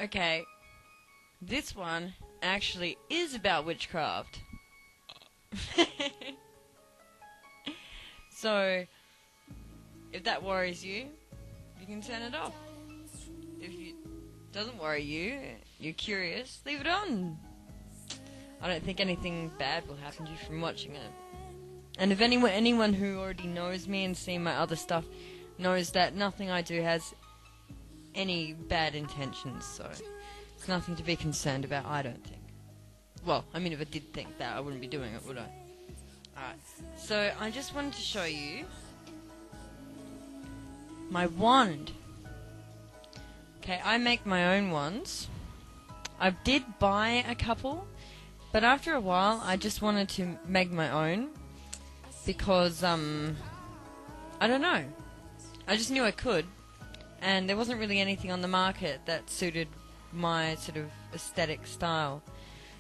Okay, this one actually is about witchcraft. So, if that worries you, you can turn it off. If it doesn't worry you, you're curious, leave it on. I don't think anything bad will happen to you from watching it. And if anyone who already knows me and seen my other stuff knows that nothing I do has any bad intentions, so it's nothing to be concerned about, I don't think. Well, I mean, if I did think that, I wouldn't be doing it, would I? Alright, so I just wanted to show you my wand. Okay, I make my own wands. I did buy a couple, but after a while I just wanted to make my own because, I don't know. I just knew I could, and there wasn't really anything on the market that suited my sort of aesthetic style.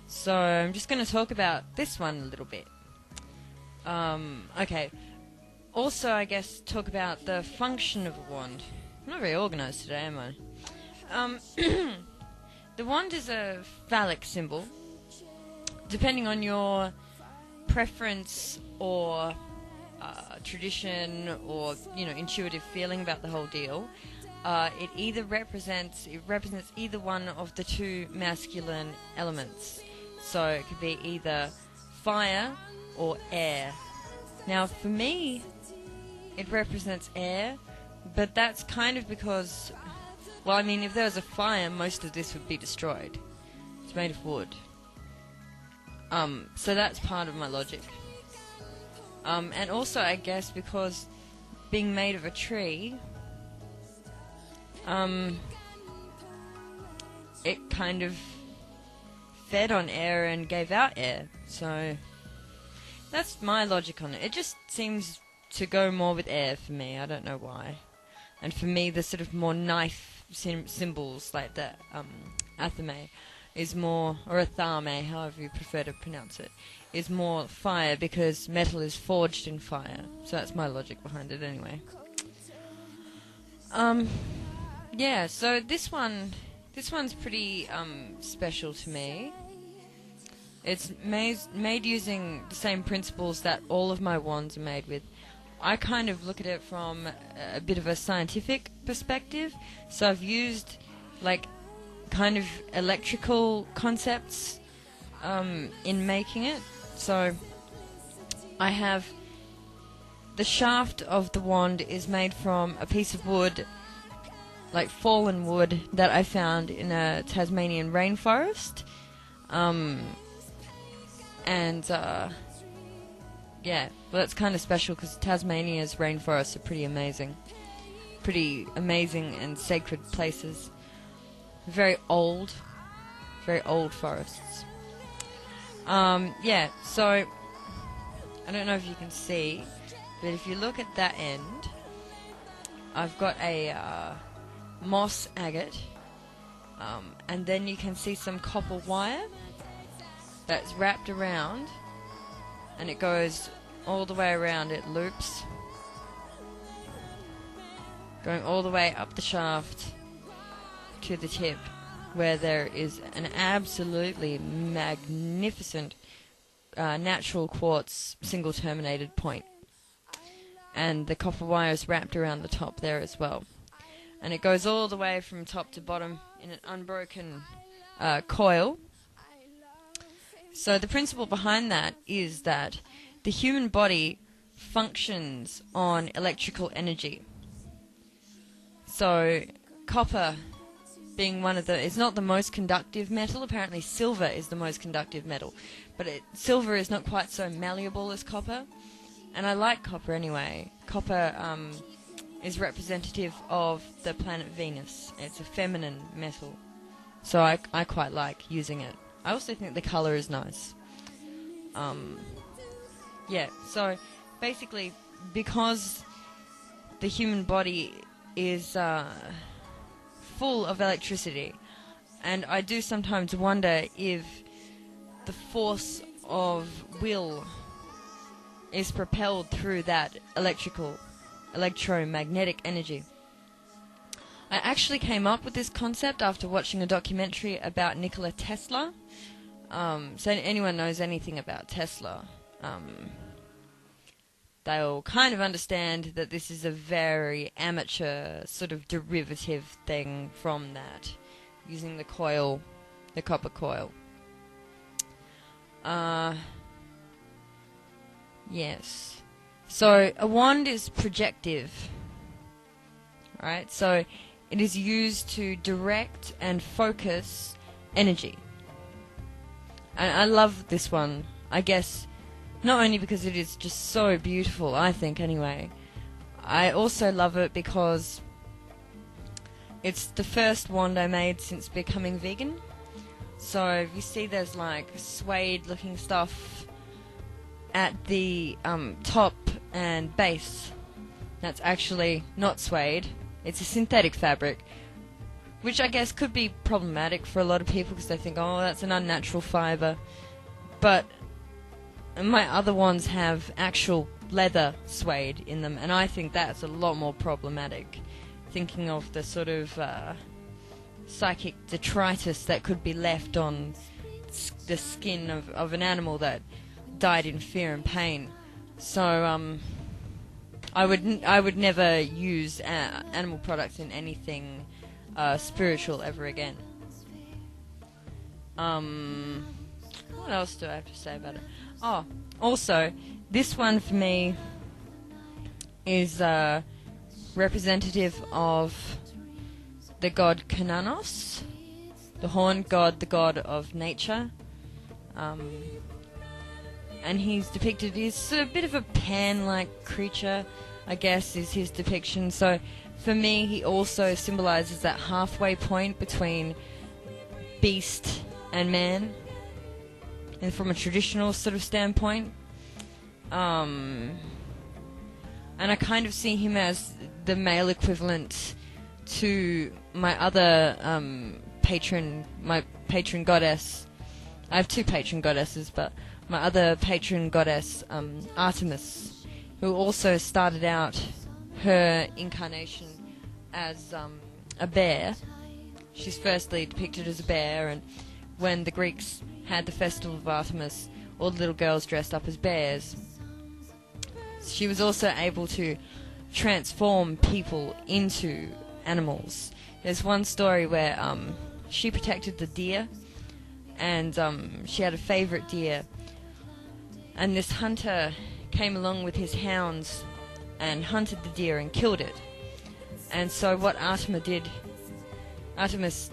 So I'm just going to talk about this one a little bit. Okay. Also, I guess, talk about the function of a wand. I'm not very organised today, am I? The wand is a phallic symbol. Depending on your preference or tradition or, intuitive feeling about the whole deal, it represents either one of the two masculine elements. So it could be either fire or air. Now, for me, it represents air, but that's kind of because, well, I mean, if there was a fire, most of this would be destroyed. It's made of wood. So that's part of my logic. And also, I guess, because being made of a tree, it kind of fed on air and gave out air. So that's my logic on it. It just seems to go more with air for me. I don't know why. And for me, the sort of more knife symbols, like the athame, is more, or athame, however you prefer to pronounce it, is more fire because metal is forged in fire. So that's my logic behind it anyway. Yeah, so this one's pretty special to me. It's made using the same principles that all of my wands are made with. I kind of look at it from a bit of a scientific perspective. So I've used, like, kind of electrical concepts in making it. So I have the shaft of the wand is made from a piece of wood, like fallen wood, that I found in a Tasmanian rainforest. Yeah, well, that's kind of special because Tasmania's rainforests are pretty amazing and sacred places. Very old forests. Yeah, so I don't know if you can see, but if you look at that end, I've got a moss agate, and then you can see some copper wire that's wrapped around, and it goes all the way around. It loops, going all the way up the shaft to the tip, where there is an absolutely magnificent natural quartz single terminated point, and the copper wire is wrapped around the top there as well, and it goes all the way from top to bottom in an unbroken coil. So the principle behind that is that the human body functions on electrical energy. So copper being one of the, it's not the most conductive metal. Apparently silver is the most conductive metal, but silver is not quite so malleable as copper, and I like copper anyway. Copper is representative of the planet Venus. It's a feminine metal, so I quite like using it. I also think the colour is nice. Yeah, so basically, because the human body is full of electricity, and I do sometimes wonder if the force of will is propelled through that electromagnetic energy. I actually came up with this concept after watching a documentary about Nikola Tesla. So anyone knows anything about Tesla, they'll kind of understand that this is a very amateur sort of derivative thing from that, using the coil, the copper coil. Yes. So a wand is projective, right? So it is used to direct and focus energy. And I love this one, I guess, not only because it is just so beautiful, I think anyway. I also love it because it's the first wand I made since becoming vegan. So you see there's like suede looking stuff at the top and base. That's actually not suede, it's a synthetic fabric, which I guess could be problematic for a lot of people because they think, oh, that's an unnatural fibre. But my other ones have actual leather suede in them, and I think that's a lot more problematic, thinking of the sort of psychic detritus that could be left on the skin of an animal that died in fear and pain. So I would never use animal products in anything spiritual ever again. What else do I have to say about it? Oh, also, this one for me is representative of the god Kananos, the horned god, the god of nature. And he's depicted, he's a bit of a Pan-like creature, I guess, is his depiction. So for me, he also symbolizes that halfway point between beast and man, and from a traditional sort of standpoint. And I kind of see him as the male equivalent to my other patron goddess. I have two patron goddesses, but my other patron goddess, Artemis, who also started out her incarnation as a bear. She's firstly depicted as a bear, and when the Greeks had the festival of Artemis, all the little girls dressed up as bears. She was also able to transform people into animals. There's one story where she protected the deer, and she had a favourite deer, and this hunter came along with his hounds and hunted the deer and killed it. And so what Artemis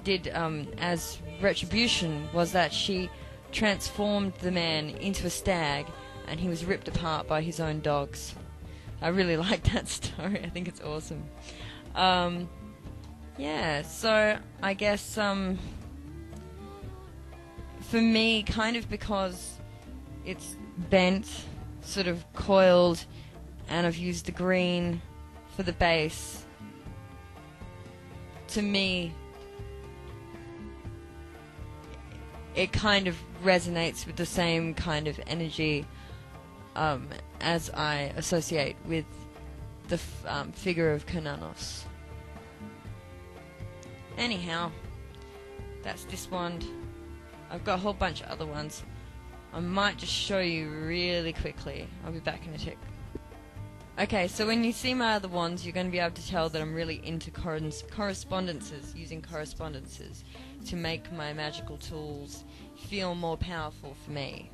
did as retribution was that she transformed the man into a stag, and he was ripped apart by his own dogs. I really like that story. I think it's awesome. Yeah, so I guess for me, kind of because it's bent, sort of coiled, and I've used the green for the base, to me it kind of resonates with the same kind of energy as I associate with the figure of Kananos. Anyhow, that's this wand. I've got a whole bunch of other ones. I might just show you really quickly. I'll be back in a tick. Okay, so when you see my other wands, you're going to be able to tell that I'm really into correspondences, using correspondences to make my magical tools feel more powerful for me.